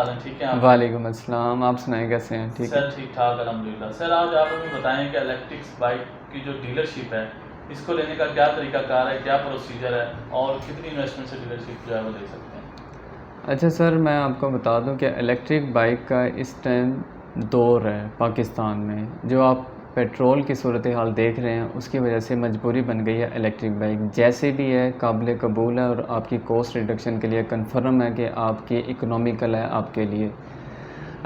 हाल है? ठीक है आप? वालेकुम अस्सलाम। आप सुनाएं कैसे हैं? ठीक है सर ठीक ठाक अल्हम्दुलिल्लाह। सर आज आप हमें बताएं कि इलेक्ट्रिक बाइक की जो डीलरशिप है इसको लेने का क्या तरीकाकार है, क्या प्रोसीजर है और कितनी इन्वेस्टमेंट से डीलरशिप जो है वो ले सकते हैं? अच्छा सर, मैं आपको बता दूं कि इलेक्ट्रिक बाइक का इस टाइम दौर है पाकिस्तान में। जो आप पेट्रोल की सूरत हाल देख रहे हैं उसकी वजह से मजबूरी बन गई है इलेक्ट्रिक बाइक। जैसे भी है काबिल कबूल है और आपकी कॉस्ट रिडक्शन के लिए कंफर्म है कि आपकी इकोनॉमिकल है आपके लिए।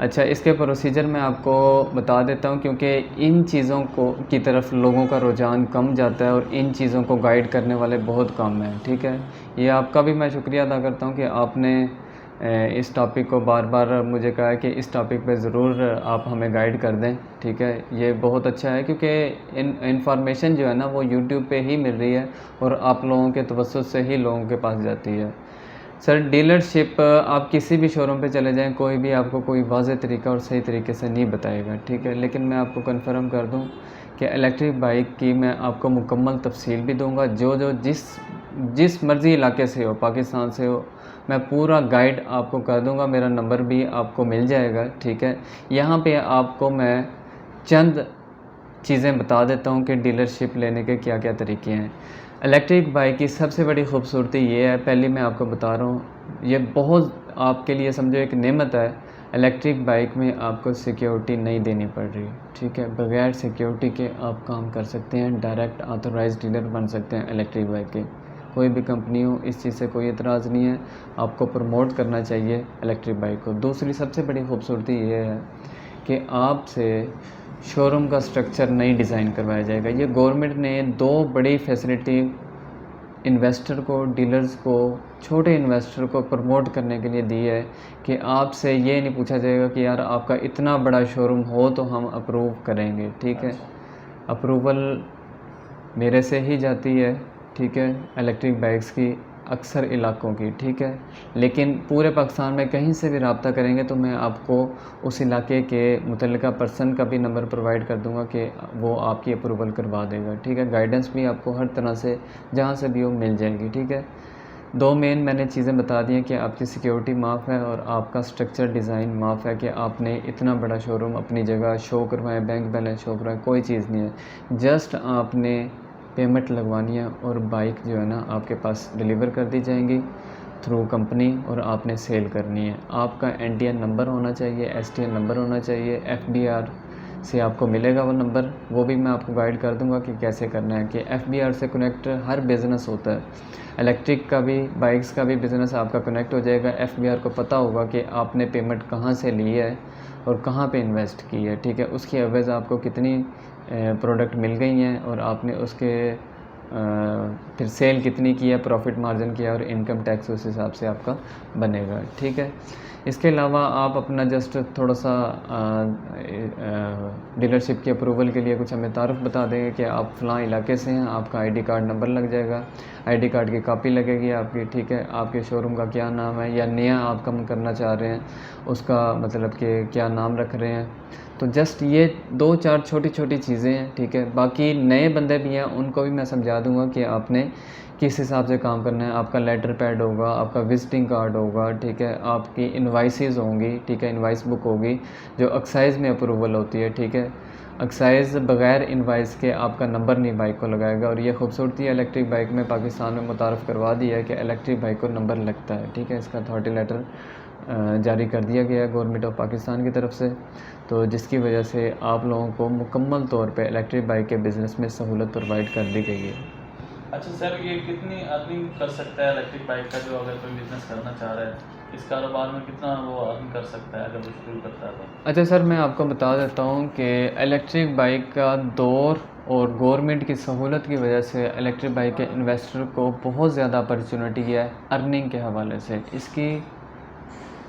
अच्छा, इसके प्रोसीजर मैं आपको बता देता हूँ क्योंकि इन चीज़ों को की तरफ लोगों का रुझान कम जाता है और इन चीज़ों को गाइड करने वाले बहुत कम हैं। ठीक है, ये आपका भी मैं शुक्रिया अदा करता हूँ कि आपने इस टॉपिक को बार बार मुझे कहा है कि इस टॉपिक पे ज़रूर आप हमें गाइड कर दें। ठीक है, ये बहुत अच्छा है क्योंकि इंफॉर्मेशन जो है ना वो यूट्यूब पे ही मिल रही है और आप लोगों के तवज्जुह से ही लोगों के पास जाती है। सर, डीलरशिप आप किसी भी शोरूम पे चले जाएं, कोई भी आपको कोई वाज़ेह तरीका और सही तरीके से नहीं बताएगा। ठीक है, लेकिन मैं आपको कंफर्म कर दूं कि इलेक्ट्रिक बाइक की मैं आपको मुकम्मल तफसील भी दूंगा। जो जो जिस मर्ज़ी इलाके से हो, पाकिस्तान से हो, मैं पूरा गाइड आपको कर दूंगा। मेरा नंबर भी आपको मिल जाएगा। ठीक है, यहाँ पे आपको मैं चंद चीज़ें बता देता हूँ कि डीलरशिप लेने के क्या क्या तरीके हैं। इलेक्ट्रिक बाइक की सबसे बड़ी खूबसूरती ये है, पहले मैं आपको बता रहा हूँ, ये बहुत आपके लिए समझो एक नेमत है। इलेक्ट्रिक बाइक में आपको सिक्योरिटी नहीं देनी पड़ रही। ठीक है, बगैर सिक्योरिटी के आप काम कर सकते हैं, डायरेक्ट ऑथराइज्ड डीलर बन सकते हैं इलेक्ट्रिक बाइक के। कोई भी कंपनी हो, इस चीज़ से कोई एतराज़ नहीं है। आपको प्रमोट करना चाहिए इलेक्ट्रिक बाइक को। दूसरी सबसे बड़ी खूबसूरती ये है कि आपसे शोरूम का स्ट्रक्चर नहीं डिज़ाइन करवाया जाएगा। ये गवर्नमेंट ने दो बड़ी फैसिलिटी इन्वेस्टर को, डीलर्स को, छोटे इन्वेस्टर को प्रमोट करने के लिए दी है कि आपसे ये नहीं पूछा जाएगा कि यार आपका इतना बड़ा शोरूम हो तो हम अप्रूव करेंगे। ठीक है, अप्रूवल मेरे से ही जाती है। ठीक है, इलेक्ट्रिक बाइक्स की अक्सर इलाकों की। ठीक है, लेकिन पूरे पाकिस्तान में कहीं से भी रब्ता करेंगे तो मैं आपको उस इलाके के मुतल्लिका पर्सन का भी नंबर प्रोवाइड कर दूंगा कि वो आपकी अप्रूवल करवा देगा। ठीक है, गाइडेंस भी आपको हर तरह से जहाँ से भी वो मिल जाएगी। ठीक है, दो मेन मैंने चीज़ें बता दी हैं कि आपकी सिक्योरिटी माफ़ है और आपका स्ट्रक्चर डिज़ाइन माफ़ है कि आपने इतना बड़ा शोरूम अपनी जगह शो करवाएं, बैंक बैलेंस शो करवाएं, कोई चीज़ नहीं है। जस्ट आपने पेमेंट लगवानी है और बाइक जो है ना आपके पास डिलीवर कर दी जाएंगी थ्रू कंपनी और आपने सेल करनी है। आपका एनटीएन नंबर होना चाहिए, एसटीएन नंबर होना चाहिए, एफबीआर से आपको मिलेगा वो नंबर। वो भी मैं आपको गाइड कर दूंगा कि कैसे करना है। कि एफबीआर से कनेक्ट हर बिज़नेस होता है, इलेक्ट्रिक का भी, बाइक्स का भी बिज़नेस आपका कनेक्ट हो जाएगा। एफबीआर को पता होगा कि आपने पेमेंट कहाँ से ली है और कहाँ पे इन्वेस्ट की है। ठीक है, उसकी एवरेज आपको कितनी प्रोडक्ट मिल गई हैं और आपने उसके फिर सेल कितनी की है, प्रॉफिट मार्जिन किया और इनकम टैक्स उस हिसाब से आपका बनेगा। ठीक है, इसके अलावा आप अपना जस्ट थोड़ा सा डीलरशिप की अप्रूवल के लिए कुछ हमें तारुफ बता देंगे कि आप फ़लाँ इलाके से हैं, आपका आईडी कार्ड नंबर लग जाएगा, आईडी कार्ड की कॉपी लगेगी आपकी। ठीक है, आपके शोरूम का क्या नाम है या नया आप कम करना चाह रहे हैं उसका मतलब कि क्या नाम रख रहे हैं। तो जस्ट ये दो चार छोटी छोटी चीज़ें हैं। ठीक है, बाकी नए बंदे भी हैं उनको भी मैं समझा दूंगा कि आपने किस हिसाब से काम करना है। आपका लेटर पैड होगा, आपका विजिटिंग कार्ड होगा। ठीक है, आपकी इनवाइसेस होंगी। ठीक है, इनवाइस बुक होगी जो एक्साइज़ में अप्रूवल होती है। ठीक है, एक्साइज़ बग़ैर इनवाइस के आपका नंबर नहीं बाइक को लगाएगा। और ये खूबसूरती इलेक्ट्रिक बाइक में पाकिस्तान में मुतारफ़ करवा दी है कि इलेक्ट्रिक बाइक को नंबर लगता है। ठीक है, इसका अथॉरिटी लेटर जारी कर दिया गया है गवर्नमेंट ऑफ पाकिस्तान की तरफ से, तो जिसकी वजह से आप लोगों को मुकम्मल तौर पे इलेक्ट्रिक बाइक के बिज़नेस में सहूलत प्रोवाइड कर दी गई है। अच्छा सर, ये कितनी अर्निंग कर सकता है इलेक्ट्रिक बाइक का, जो अगर कोई बिज़नेस करना चाह रहा है इस कारोबार में कितना वो अर्न कर सकता है अगर वो शुरू करता है तो? अच्छा सर, मैं आपको बता देता हूँ कि इलेक्ट्रिक बाइक का दौर और गवर्नमेंट की सहूलत की वजह से इलेक्ट्रिक बाइक के इन्वेस्टर को बहुत ज़्यादा अपॉर्चुनिटी है अर्निंग के हवाले से। इसकी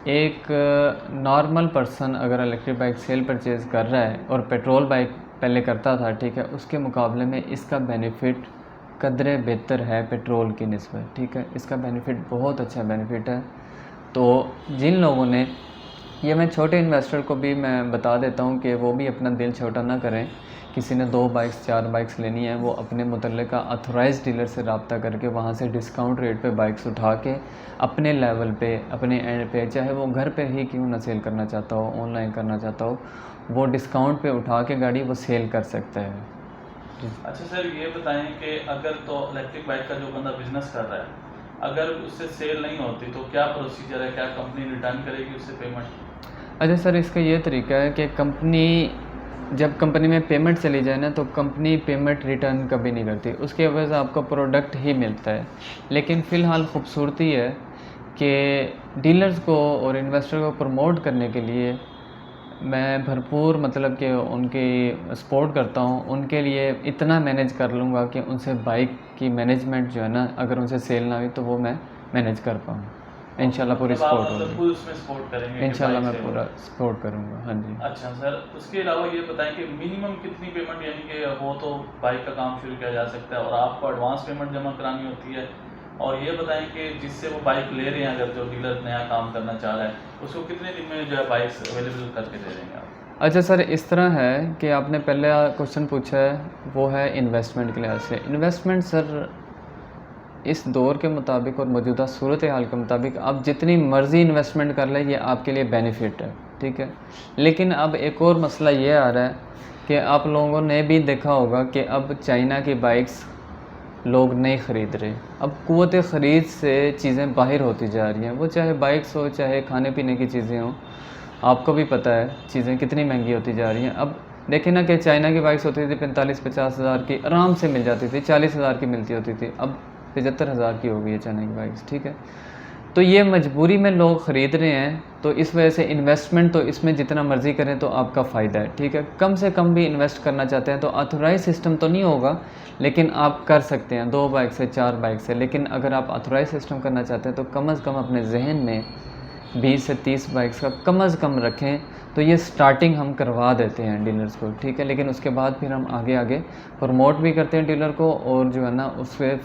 एक नॉर्मल पर्सन अगर इलेक्ट्रिक बाइक सेल परचेज़ कर रहा है और पेट्रोल बाइक पहले करता था, ठीक है, उसके मुकाबले में इसका बेनिफिट कदरे बेहतर है पेट्रोल की निस्बत। ठीक है, इसका बेनिफिट बहुत अच्छा बेनिफिट है। तो जिन लोगों ने, ये मैं छोटे इन्वेस्टर को भी मैं बता देता हूँ कि वो भी अपना दिल छोटा ना करें किसी ने 2 बाइक्स 4 बाइक्स लेनी है, वो अपने मुतल्लिका ऑथराइज़ डीलर से रब्ता करके वहाँ से डिस्काउंट रेट पे बाइक्स उठा के अपने लेवल पे, अपने एंड पे, चाहे वो घर पे ही क्यों ना सेल करना चाहता हो, ऑनलाइन करना चाहता हो, वो डिस्काउंट पे उठा के गाड़ी वो सेल कर सकता है। अच्छा सर, ये बताएं कि अगर तो इलेक्ट्रिक बाइक का जो बंदा बिजनेस कर रहा है, अगर उससे सेल नहीं होती तो क्या प्रोसीजर है, क्या कंपनी रिटर्न करेगी उससे पेमेंट? अच्छा सर, इसका ये तरीका है कि जब कंपनी में पेमेंट चली जाए ना, तो कंपनी पेमेंट रिटर्न कभी नहीं करती, उसके एवज़ आपको प्रोडक्ट ही मिलता है। लेकिन फ़िलहाल खूबसूरती है कि डीलर्स को और इन्वेस्टर को प्रमोट करने के लिए मैं भरपूर मतलब कि उनकी सपोर्ट करता हूँ। उनके लिए इतना मैनेज कर लूँगा कि उनसे बाइक की मैनेजमेंट जो है ना, अगर उनसे सेल ना हुई तो वो मैं मैनेज कर पाऊँ। इंशाल्लाह पूरी मतलब आप सपोर्ट मतलब होगी। खुद उसमें सपोर्ट करेंगे कि इंशाल्लाह बाइक मैं सेल हो? पूरा सपोर्ट करूँगा। हाँ जी। अच्छा सर, उसके अलावा ये बताएं कि मिनिमम कितनी पेमेंट, यानी कि वो तो बाइक का काम शुरू किया जा सकता है और आपको एडवांस पेमेंट जमा करानी होती है, और ये बताएं कि जिससे वो बाइक ले रहे हैं, अगर जो डीलर नया काम करना चाह रहा है, उसको कितने दिन में जो है बाइक्स अवेलेबल करके दे देंगे आप? अच्छा सर, इस तरह है कि आपने पहले क्वेश्चन पूछा है, वो है इन्वेस्टमेंट के लिहाज से। इन्वेस्टमेंट सर इस दौर के मुताबिक और मौजूदा सूरत हाल के मुताबिक आप जितनी मर्ज़ी इन्वेस्टमेंट कर लें, ये आपके लिए बेनिफिट है, ठीक है। लेकिन अब एक और मसला ये आ रहा है कि आप लोगों ने भी देखा होगा कि अब चाइना की बाइक्स लोग नहीं ख़रीद रहे। अब क़ुव्वत ख़रीद से चीज़ें बाहर होती जा रही हैं, वो चाहे बाइक्स हो, चाहे खाने पीने की चीज़ें हों। आपको भी पता है चीज़ें कितनी महंगी होती जा रही हैं। अब देखें ना कि चाइना की बाइक्स होती थी 45-50 हज़ार की, आराम से मिल जाती थी, 40 हज़ार की मिलती होती थी, अब 75 हज़ार की हो गई है चाइना की बाइक्स, ठीक है। तो ये मजबूरी में लोग ख़रीद रहे हैं, तो इस वजह से इन्वेस्टमेंट तो इसमें जितना मर्ज़ी करें तो आपका फ़ायदा है, ठीक है। कम से कम भी इन्वेस्ट करना चाहते हैं तो ऑथोराइज़ सिस्टम तो नहीं होगा, लेकिन आप कर सकते हैं 2 बाइक से 4 बाइक से। लेकिन अगर आप ऑथोराइज़ सिस्टम करना चाहते हैं तो कम से कम अपने जहन में 20 से 30 बाइक्स का कम से कम रखें, तो ये स्टार्टिंग हम करवा देते हैं डीलर्स को, ठीक है। लेकिन उसके बाद फिर हम आगे प्रमोट भी करते हैं डीलर को, और जो है ना उसके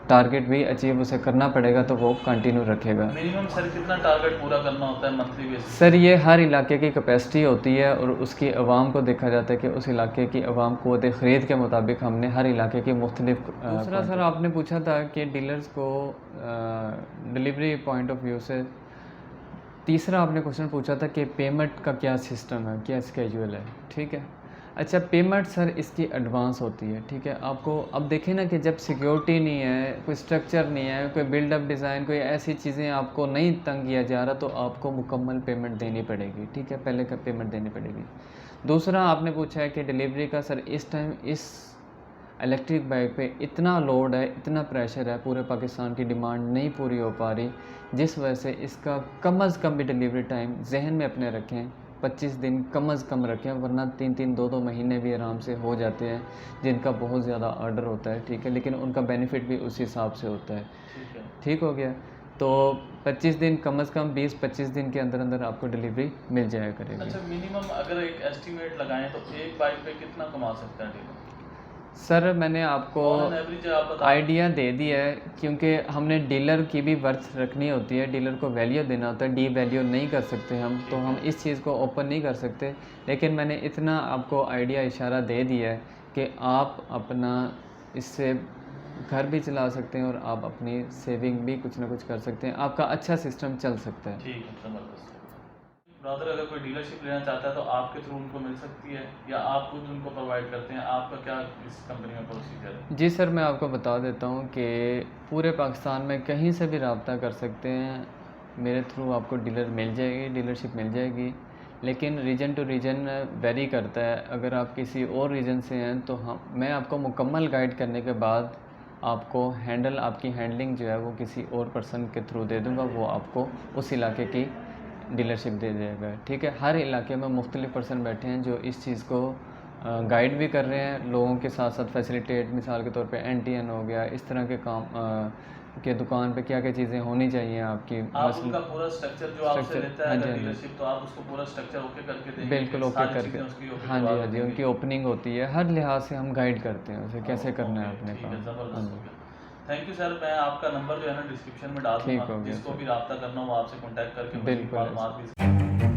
टारगेट भी अचीव उसे करना पड़ेगा, तो वो कंटिन्यू रखेगा। मिनिमम सर कितना टारगेट पूरा करना होता है मंथली बेसिस? सर ये हर इलाके की कैपेसिटी होती है और उसकी आवाम को देखा जाता है कि उस इलाके की आवाम क़ुव्वत ख़रीद के मुताबिक हमने हर इलाके की मुख्तलिफ। दूसरा सर, आपने पूछा था कि डीलर्स को डिलीवरी पॉइंट ऑफ व्यू से। तीसरा आपने क्वेश्चन पूछा था कि पेमेंट का क्या सिस्टम है, क्या स्केड्यूल है, ठीक है। अच्छा, पेमेंट सर इसकी एडवांस होती है, ठीक है। आपको अब देखें ना कि जब सिक्योरिटी नहीं है, कोई स्ट्रक्चर नहीं है, कोई बिल्डअप डिज़ाइन, कोई ऐसी चीज़ें आपको नहीं तंग किया जा रहा, तो आपको मुकम्मल पेमेंट देनी पड़ेगी, ठीक है। पहले का पेमेंट देनी पड़ेगी। दूसरा आपने पूछा है कि डिलीवरी का सर इस टाइम इस इलेक्ट्रिक बाइक पे इतना लोड है, इतना प्रेशर है, पूरे पाकिस्तान की डिमांड नहीं पूरी हो पा रही, जिस वजह से इसका कम से कम भी डिलीवरी टाइम जहन में अपने रखें, 25 दिन कम से कम रखें, वरना 3-3 2-2 महीने भी आराम से हो जाते हैं जिनका बहुत ज़्यादा ऑर्डर होता है, ठीक है। लेकिन उनका बेनिफिट भी उस हिसाब से होता है, ठीक हो गया। तो 25 दिन कम से कम 20-25 दिन के अंदर अंदर आपको डिलीवरी मिल जाया करेगी। अच्छा, मिनिमम अगर एक एस्टिमेट लगाएं तो एक बाइक पे कितना कमा सकता है डीलर? सर मैंने आपको आइडिया दे दिया है, क्योंकि हमने डीलर की भी वर्थ रखनी होती है, डीलर को वैल्यू देना होता है, डी वैल्यू नहीं कर सकते हम, तो हम इस चीज़ को ओपन नहीं कर सकते। लेकिन मैंने इतना आपको आइडिया इशारा दे दिया है कि आप अपना इससे घर भी चला सकते हैं और आप अपनी सेविंग भी कुछ ना कुछ कर सकते हैं, आपका अच्छा सिस्टम चल सकता है। ठीक है, ज़बरदस्त। ब्रदर, अगर कोई डीलरशिप लेना चाहता है तो आपके थ्रू उनको मिल सकती है या आप खुद उनको प्रोवाइड करते हैं? आपका क्या इस कंपनी में प्रोसीजर है? जी सर, मैं आपको बता देता हूँ कि पूरे पाकिस्तान में कहीं से भी रब्ता कर सकते हैं, मेरे थ्रू आपको डीलर मिल जाएगी, डीलरशिप मिल जाएगी। लेकिन रीजन टू रीजन वेरी करता है। अगर आप किसी और रीजन से हैं तो मैं आपको मुकम्मल गाइड करने के बाद आपको आपकी हैंडलिंग जो है वो किसी और पर्सन के थ्रू दे दूँगा, वो आपको उस इलाके की डीलरशिप दे देगा, ठीक है। हर इलाके में मुख्तलिफ पर्सन बैठे हैं जो इस चीज़ को गाइड भी कर रहे हैं लोगों के साथ साथ फैसिलिटेट, मिसाल के तौर पे NTN हो गया, इस तरह के काम के दुकान पे क्या क्या चीज़ें होनी चाहिए आपकी। आप उनका पूरा स्ट्रक्चर जो आपसे लेता है अगर डीलरशिप, तो आप उसको पूरा स्ट्रक्चर ओके करके देंगे? बिल्कुल ओके करके, हाँ जी, हाँ जी, उनकी ओपनिंग होती है, हर लिहाज से हम गाइड करते हैं उसे कैसे करना है अपने काम। ज़बरदस्त। थैंक यू सर, मैं आपका नंबर जो है ना डिस्क्रिप्शन में डाल दूँगा, जिसको भी रब्ता करना हो वो आपसे कॉन्टैक्ट करके बिल्कुल मालूमात भी